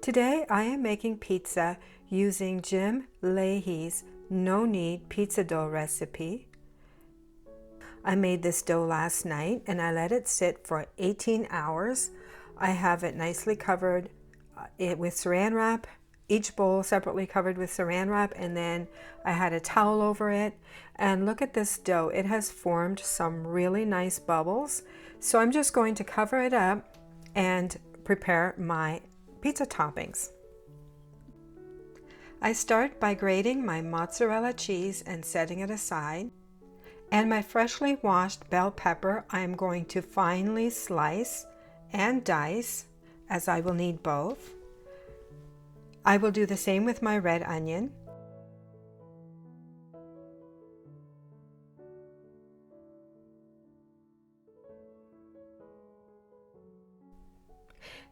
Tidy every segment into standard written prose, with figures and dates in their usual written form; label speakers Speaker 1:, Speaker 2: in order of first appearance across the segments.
Speaker 1: Today I am making pizza using Jim Leahy's no knead pizza dough recipe. I made this dough last night and I let it sit for 18 hours. I have it nicely covered with saran wrap, each bowl separately covered with saran wrap, and then I had a towel over it. And look at this dough, it has formed some really nice bubbles. So I'm just going to cover it up and prepare my pizza toppings. I start by grating my mozzarella cheese and setting it aside. And my freshly washed bell pepper I am going to finely slice and dice, as I will need both. I will do the same with my red onion.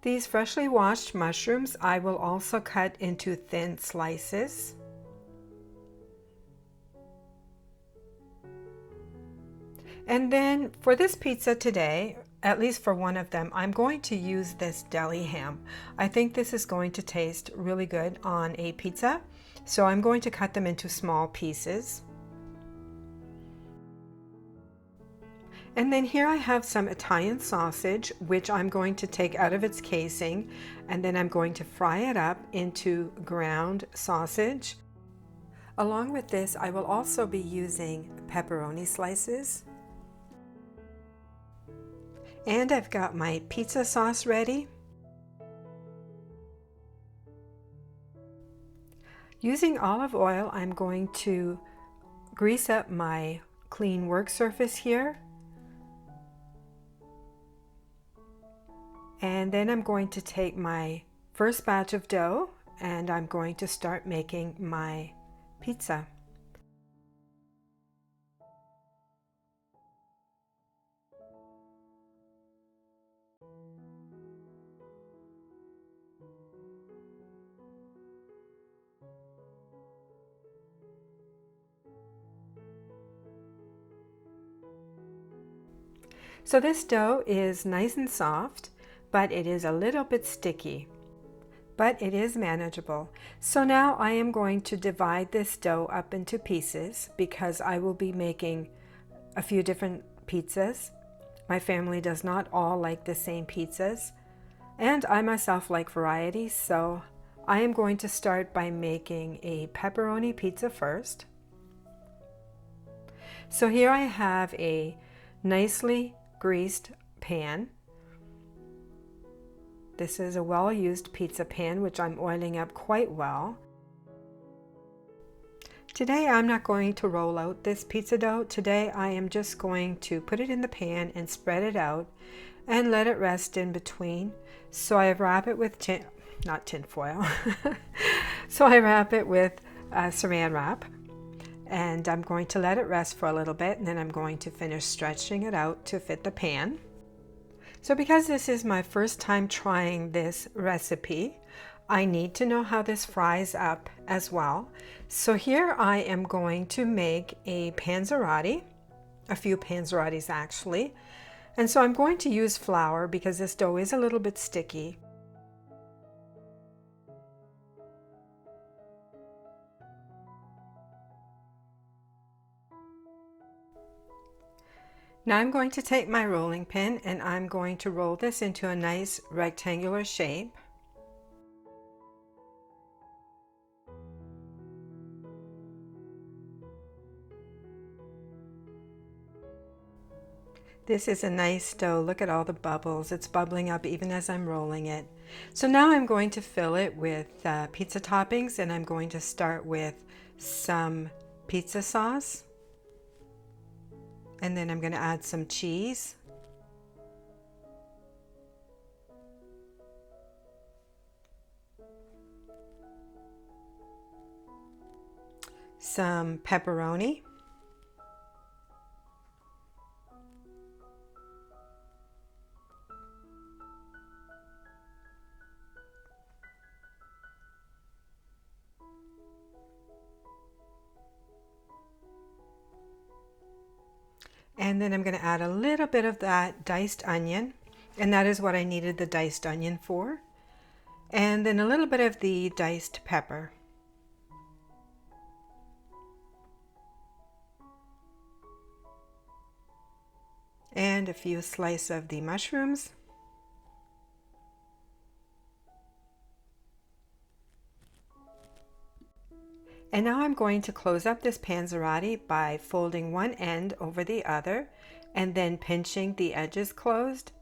Speaker 1: These freshly washed mushrooms I will also cut into thin slices. And then for this pizza today, at least for one of them, I'm going to use this deli ham. I think this is going to taste really good on a pizza, so I'm going to cut them into small pieces. And then here I have some Italian sausage, which I'm going to take out of its casing, and then I'm going to fry it up into ground sausage. Along with this, I will also be using pepperoni slices. And I've got my pizza sauce ready. Using olive oil, I'm going to grease up my clean work surface here. And then I'm going to take my first batch of dough and I'm going to start making my pizza. So this dough is nice and soft, but it is a little bit sticky, but it is manageable. So now I am going to divide this dough up into pieces because I will be making a few different pizzas. My family does not all like the same pizzas, and I myself like variety, so I am going to start by making a pepperoni pizza first. So here I have a nicely greased pan. This is a well-used pizza pan, which I'm oiling up quite well. Today I'm not going to roll out this pizza dough. Today I am just going to put it in the pan and spread it out and let it rest in between. So I wrap it with not tin foil. So I wrap it with saran wrap, and I'm going to let it rest for a little bit, and then I'm going to finish stretching it out to fit the pan. So because this is my first time trying this recipe, I need to know how this fries up as well. So here I am going to make a panzerotti, a few panzerottis actually. And so I'm going to use flour because this dough is a little bit sticky. Now I'm going to take my rolling pin and I'm going to roll this into a nice rectangular shape. This is a nice dough. Look at all the bubbles. It's bubbling up even as I'm rolling it. So now I'm going to fill it with pizza toppings, and I'm going to start with some pizza sauce. And then I'm going to add some cheese. Some pepperoni. And then I'm going to add a little bit of that diced onion, and that is what I needed the diced onion for. and then a little bit of the diced pepper. And a few slices of the mushrooms. And now I'm going to close up this panzerotti by folding one end over the other and then pinching the edges closed.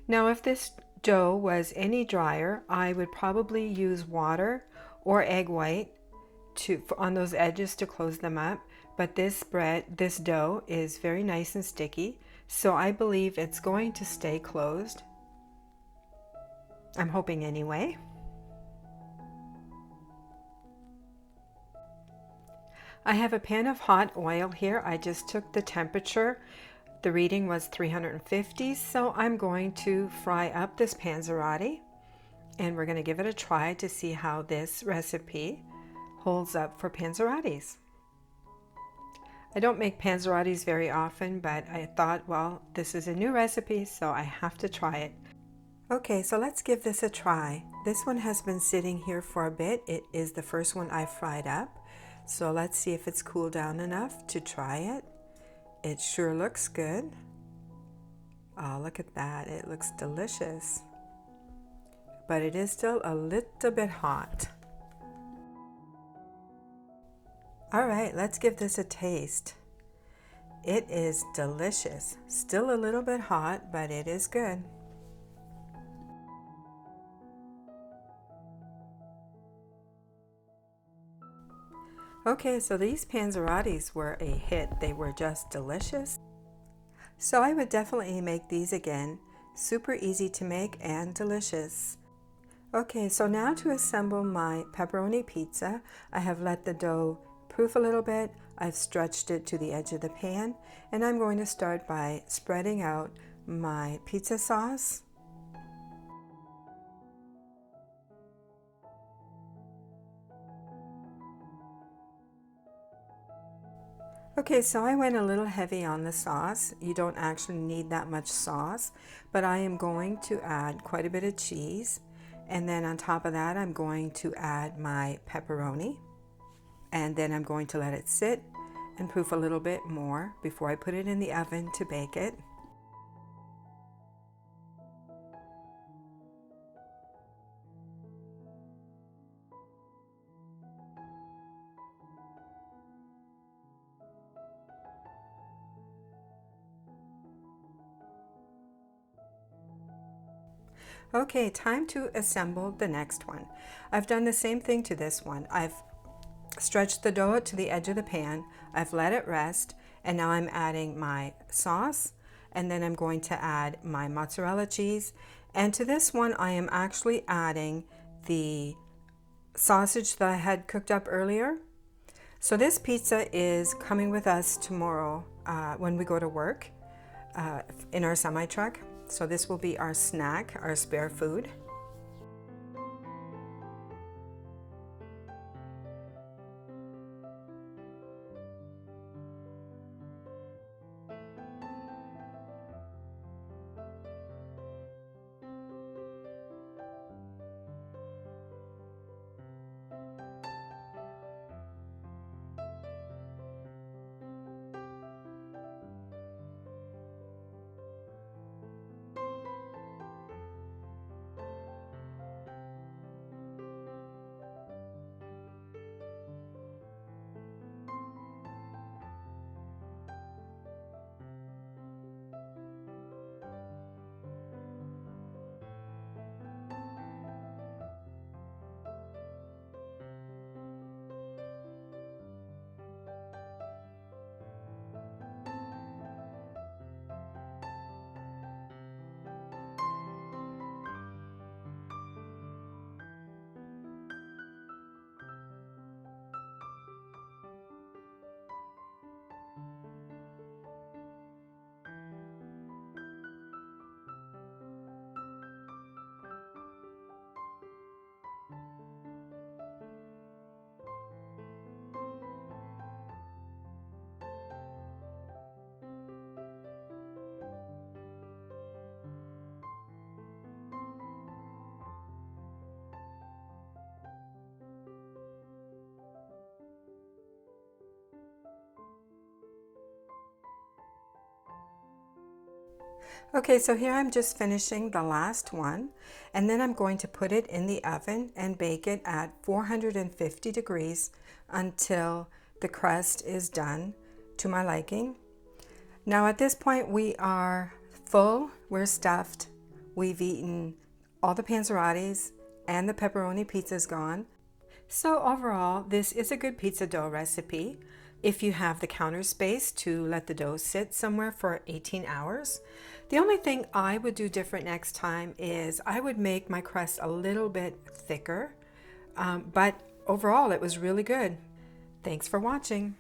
Speaker 1: Now if this dough was any drier, I would probably use water or egg white on those edges to close them up. But this dough is very nice and sticky, so I believe it's going to stay closed. I'm hoping anyway. I have a pan of hot oil here. I just took the temperature. The reading was 350, so I'm going to fry up this panzerotti, and we're going to give it a try to see how this recipe holds up for panzerottis. I don't make panzerottis very often, but I thought, well, this is a new recipe, so I have to try it. Okay, so let's give this a try. This one has been sitting here for a bit. It is the first one I fried up. So let's see if it's cooled down enough to try it. It sure looks good. Oh, look at that. It looks delicious. But it is still a little bit hot. All right, let's give this a taste. It is delicious. Still a little bit hot, but it is good. Okay, so these panzerottis were a hit. They were just delicious. So I would definitely make these again. Super easy to make and delicious. Okay, so now to assemble my pepperoni pizza, I have let the dough proof a little bit. I've stretched it to the edge of the pan, and I'm going to start by spreading out my pizza sauce. Okay, so I went a little heavy on the sauce. You don't actually need that much sauce, but I am going to add quite a bit of cheese. And then on top of that, I'm going to add my pepperoni. And then I'm going to let it sit and proof a little bit more before I put it in the oven to bake it. Okay, time to assemble the next one. I've done the same thing to this one. I've stretched the dough to the edge of the pan. I've let it rest, and now I'm adding my sauce, and then I'm going to add my mozzarella cheese. And to this one, I am actually adding the sausage that I had cooked up earlier. So this pizza is coming with us tomorrow when we go to work in our semi-truck. So this will be our snack, our spare food. Okay, so here I'm just finishing the last one, and then I'm going to put it in the oven and bake it at 450 degrees until the crust is done to my liking. Now at this point we are full, we're stuffed, we've eaten all the panzerottis and the pepperoni pizza's gone. So overall, this is a good pizza dough recipe if you have the counter space to let the dough sit somewhere for 18 hours. The only thing I would do different next time is I would make my crust a little bit thicker, but overall it was really good. Thanks for watching.